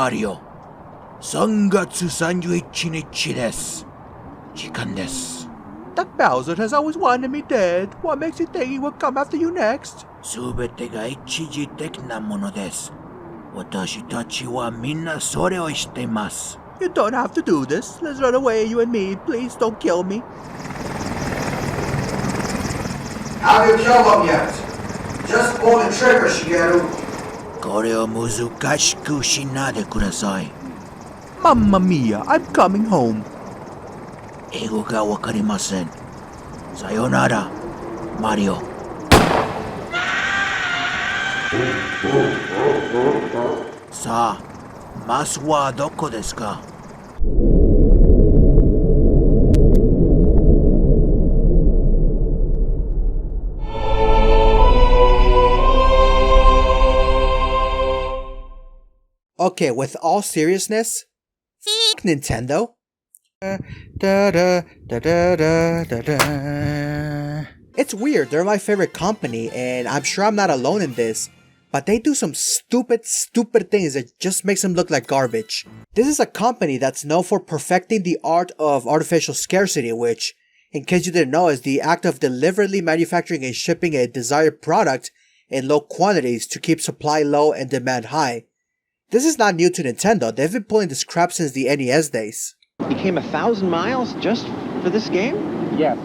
마리오 3月31日です。時間です。 That Bowser has always wanted me dead. What makes you think he will come after you next? すべてが一時的なものです。私たちはみんなそれを知っています。 You don't have to do this. Let's run away, you and me. Please don't kill me. Have you killed him yet? Just pull the trigger, Shigeru. これを難しくしないでください。 Mamma mia, I'm coming home. 英語がわかりません。さよなら、マリオ。さあ、マスはどこですか? Okay, with all seriousness, f*** Nintendo. It's weird, they're my favorite company, and I'm sure I'm not alone in this, but they do some stupid things that just makes them look like garbage. This is a company that's known for perfecting the art of artificial scarcity, which, in case you didn't know, is the act of deliberately manufacturing and shipping a desired product in low quantities to keep supply low and demand high. This is not new to Nintendo, they've been pulling this crap since the NES days. You came 1,000 miles just for this game? Yes.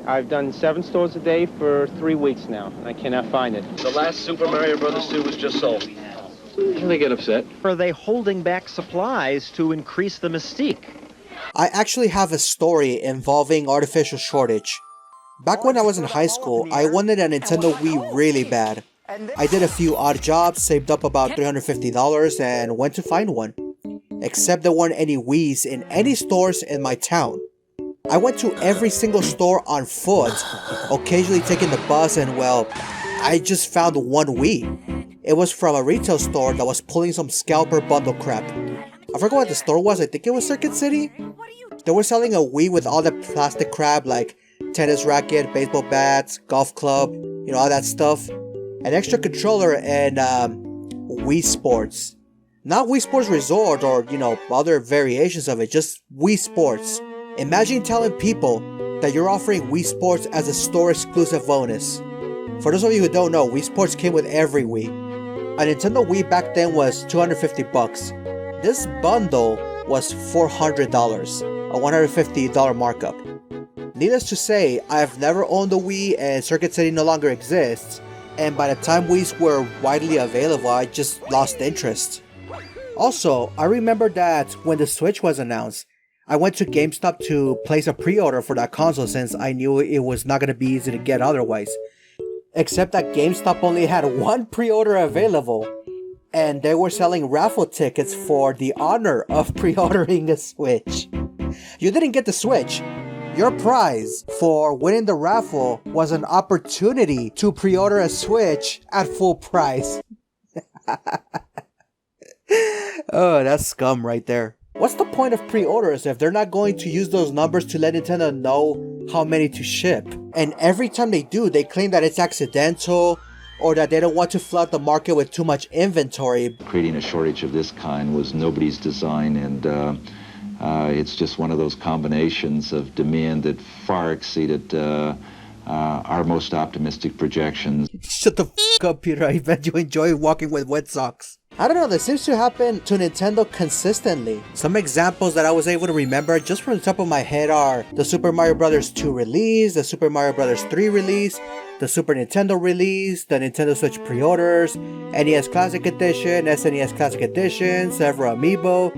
I've done 7 stores a day for 3 weeks now, and I cannot find it. The last Super Mario Bros. 2 was just sold. Can they get upset? Are they holding back supplies to increase the mystique? I actually have a story involving artificial shortage. Back when I was in high school, I wanted a Nintendo Wii really bad. I did a few odd jobs, saved up about $350, and went to find one. Except there weren't any Wiis in any stores in my town. I went to every single store on foot, occasionally taking the bus, and well, I just found one Wii. It was from a retail store that was pulling some scalper bundle crap. I forgot what the store was, I think it was Scarcity? They were selling a Wii with all the plastic crap like tennis racket, baseball bats, golf club, you know, all that stuff. An extra controller and Wii Sports. Not Wii Sports Resort or, you know, other variations of it, just Wii Sports. Imagine telling people that you're offering Wii Sports as a store exclusive bonus. For those of you who don't know, Wii Sports came with every Wii. A Nintendo Wii back then was $250. This bundle was $400, a $150 markup. Needless to say, I've never owned a Wii and Circuit City no longer exists. And by the time Wiis were widely available, I just lost interest. Also, I remember that when the Switch was announced, I went to GameStop to place a pre-order for that console since I knew it was not going to be easy to get otherwise. Except that GameStop only had one pre-order available, and they were selling raffle tickets for the honor of pre-ordering a Switch. You didn't get the Switch. Your prize for winning the raffle was an opportunity to pre-order a Switch at full price. Oh, that's scum right there. What's the point of pre-orders if they're not going to use those numbers to let Nintendo know how many to ship? And every time they do, they claim that it's accidental or that they don't want to flood the market with too much inventory. Creating a shortage of this kind was nobody's design, and it's just one of those combinations of demand that far exceeded our most optimistic projections. Shut the f*** up, Peter. I bet you enjoy walking with wet socks. I don't know, this seems to happen to Nintendo consistently. Some examples that I was able to remember just from the top of my head are the Super Mario Bros. 2 release, the Super Mario Bros. 3 release, the Super Nintendo release, the Nintendo Switch pre-orders, NES Classic Edition, SNES Classic Edition, several amiibo,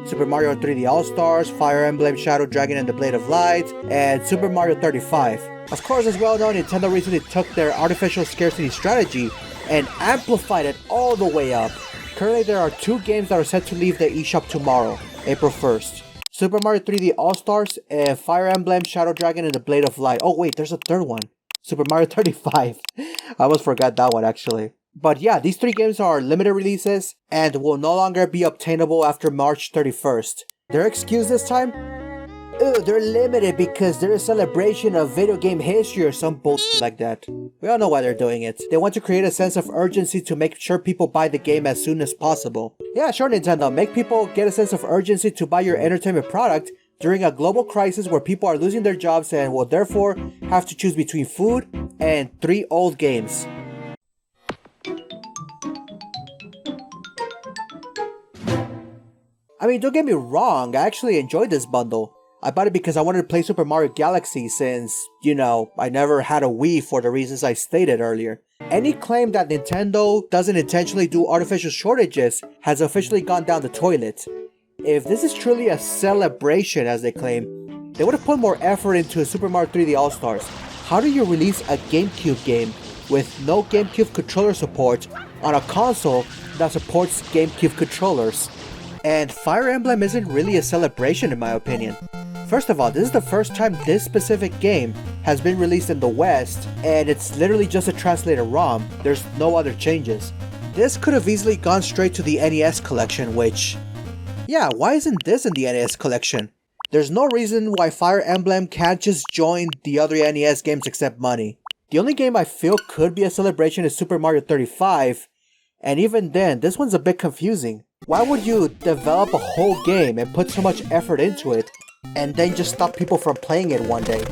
Super Mario 3D All-Stars, Fire Emblem Shadow Dragon and the Blade of Light, and Super Mario 35. Of course, as well known, Nintendo recently took their artificial scarcity strategy and amplified it all the way up. Currently, there are 2 games that are set to leave the eShop tomorrow, April 1st. Super Mario 3D All-Stars and Fire Emblem Shadow Dragon and the Blade of Light. Oh wait, there's a third one. Super Mario 35. I almost forgot that one actually. But yeah, these 3 games are limited releases and will no longer be obtainable after March 31st. Their excuse this time? oh, they're limited because they're a celebration of video game history or some bullshit like that. We all know why they're doing it. They want to create a sense of urgency to make sure people buy the game as soon as possible. Yeah, sure, Nintendo, make people get a sense of urgency to buy your entertainment product during a global crisis where people are losing their jobs and will therefore have to choose between food and 3 old games. I mean, don't get me wrong, I actually enjoyed this bundle. I bought it because I wanted to play Super Mario Galaxy since, you know, I never had a Wii for the reasons I stated earlier. Any claim that Nintendo doesn't intentionally do artificial shortages has officially gone down the toilet. If this is truly a celebration, as they claim, they would have put more effort into Super Mario 3D All-Stars. How do you release a GameCube game with no GameCube controller support on a console that supports GameCube controllers? And Fire Emblem isn't really a celebration in my opinion. First of all, this is the first time this specific game has been released in the West, and it's literally just a translated ROM, there's no other changes. This could have easily gone straight to the NES collection, which... yeah, why isn't this in the NES collection? There's no reason why Fire Emblem can't just join the other NES games except money. The only game I feel could be a celebration is Super Mario 35, and even then, this one's a bit confusing. Why would you develop a whole game and put so much effort into it, and then just stop people from playing it one day?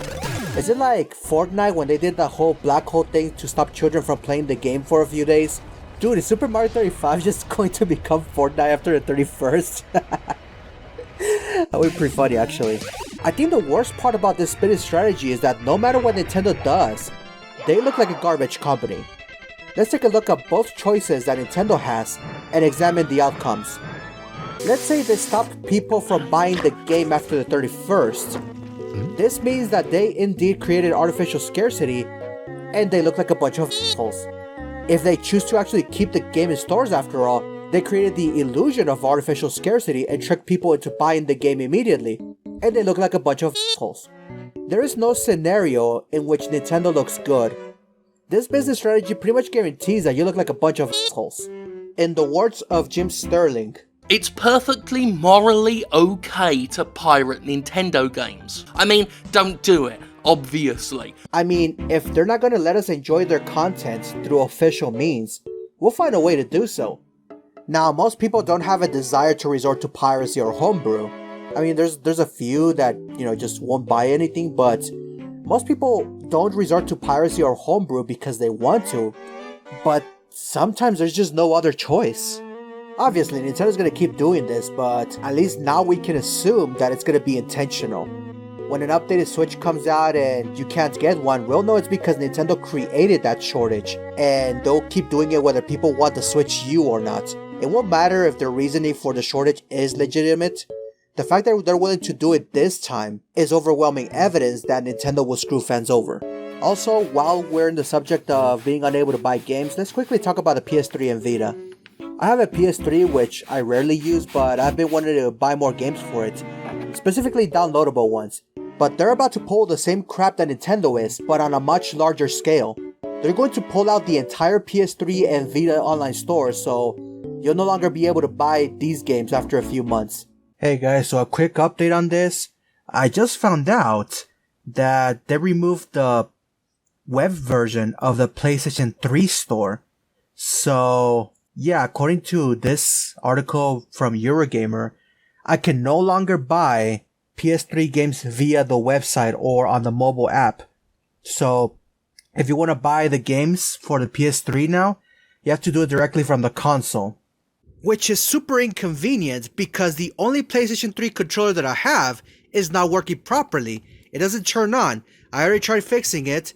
Is it like Fortnite when they did the whole black hole thing to stop children from playing the game for a few days? Dude, is Super Mario 35 just going to become Fortnite after the 31st? That would be pretty funny actually. I think the worst part about this spinning strategy is that no matter what Nintendo does, they look like a garbage company. Let's take a look at both choices that Nintendo has and examine the outcomes. Let's say they stopped people from buying the game after the 31st. This means that they indeed created artificial scarcity and they look like a bunch of assholes. If they choose to actually keep the game in stores after all, they created the illusion of artificial scarcity and tricked people into buying the game immediately, and they look like a bunch of assholes. There is no scenario in which Nintendo looks good. This business strategy pretty much guarantees that you look like a bunch of assholes. In the words of Jim Sterling, it's perfectly morally okay to pirate Nintendo games. I mean, don't do it, obviously. I mean, if they're not gonna let us enjoy their content through official means, we'll find a way to do so. Now, most people don't have a desire to resort to piracy or homebrew. I mean, there's a few that, you know, just won't buy anything, but most people don't resort to piracy or homebrew because they want to, but sometimes there's just no other choice. Obviously, Nintendo's gonna keep doing this, but at least now we can assume that it's gonna be intentional. When an updated Switch comes out and you can't get one, we'll know it's because Nintendo created that shortage, and they'll keep doing it whether people want the Switch U or not. It won't matter if their reasoning for the shortage is legitimate. The fact that they're willing to do it this time is overwhelming evidence that Nintendo will screw fans over. Also, while we're in the subject of being unable to buy games, let's quickly talk about the PS3 and Vita. I have a PS3 which I rarely use, but I've been wanting to buy more games for it, specifically downloadable ones. But they're about to pull the same crap that Nintendo is, but on a much larger scale. They're going to pull out the entire PS3 and Vita online stores, so you'll no longer be able to buy these games after a few months. Hey guys, so a quick update on this. I just found out that they removed the web version of the PlayStation 3 store. So, yeah, according to this article from Eurogamer, I can no longer buy PS3 games via the website or on the mobile app. So, if you want to buy the games for the PS3 now, you have to do it directly from the console. Which is super inconvenient because the only PlayStation 3 controller that I have is not working properly. It doesn't turn on. I already tried fixing it.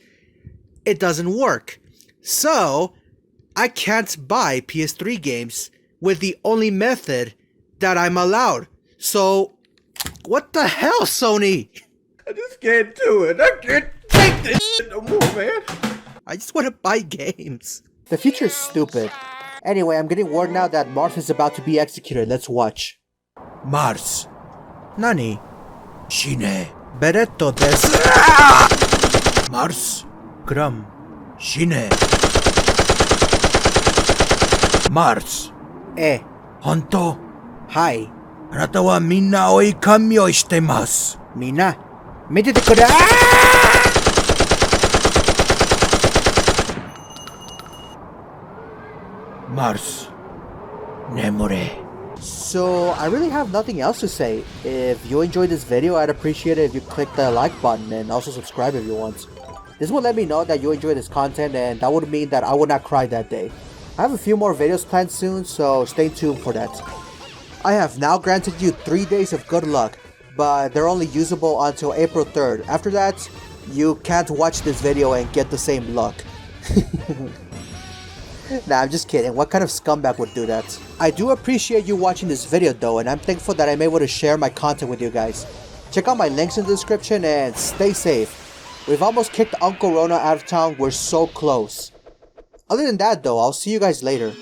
It doesn't work. So, I can't buy PS3 games with the only method that I'm allowed. So, what the hell, Sony? I just can't do it. I can't take this shit no more, man. I just want to buy games. The future is stupid. Anyway, I'm getting word now that Marth is about to be executed. Let's watch. Marth. Nani? Shine. Beretto desu. Marth. 그럼. Shine. Marth. え、本当はい。あなたはみんな追い神をしてます。みんな、見ててくれ。Marth, nemure. So, I really have nothing else to say. If you enjoyed this video, I'd appreciate it if you click the like button and also subscribe if you want. This will let me know that you enjoy this content, and that would mean that I would not cry that day. I have a few more videos planned soon, so stay tuned for that. I have now granted you 3 days of good luck, but they're only usable until April 3rd. After that, you can't watch this video and get the same luck. Nah, I'm just kidding. What kind of scumbag would do that? I do appreciate you watching this video though, and I'm thankful that I'm able to share my content with you guys. Check out my links in the description and stay safe. We've almost kicked Uncle Rona out of town. We're so close. Other than that though, I'll see you guys later.